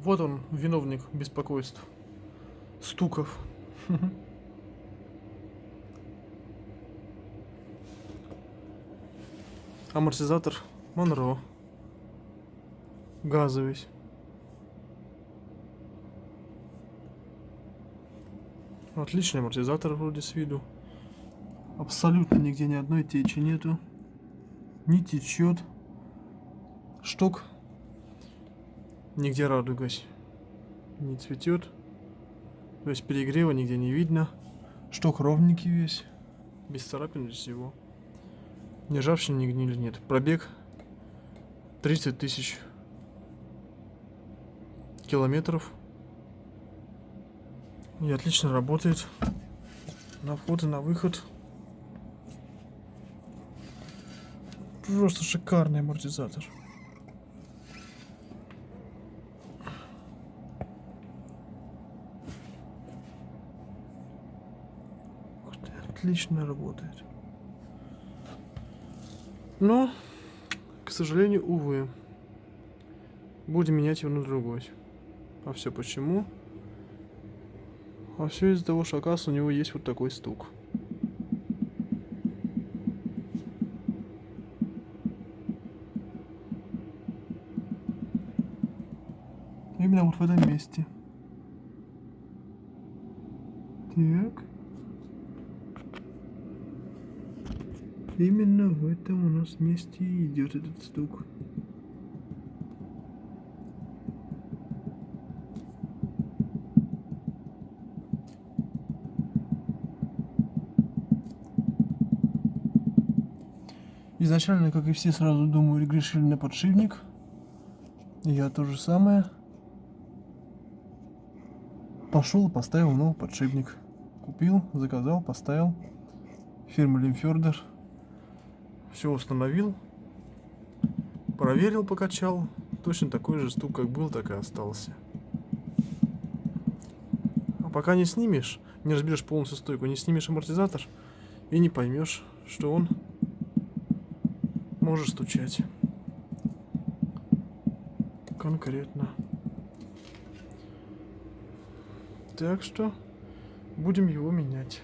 Вот он, виновник беспокойств, стуков. Амортизатор Монро. Газовый. Отличный амортизатор вроде с виду. Абсолютно нигде ни одной течи нету. Не течет. Шток нигде радугась не цветет. То есть перегрева нигде не видно. Шток ровненький весь. Без царапин, без всего. Ни ржавчины, ни гнили нет. Пробег 30 тысяч километров. И отлично работает. На вход и на выход. Просто шикарный амортизатор. Отлично работает. Но, к сожалению, увы, будем менять его на другой. А все почему? А все из-за того, что, оказывается, у него есть вот такой стук. Именно вот в этом месте. Так. Именно в этом у нас месте идет этот стук. Изначально, как и все, сразу думаю, решили на подшипник. Я то же самое. Пошел и поставил новый подшипник. Купил, заказал, поставил. Фирма Лимфердер. Все установил. Проверил, покачал. Точно такой же стук, как был, так и остался. А пока не снимешь, не разберешь полностью стойку, не снимешь амортизатор и не поймешь, что он может стучать. Конкретно. Так что будем его менять.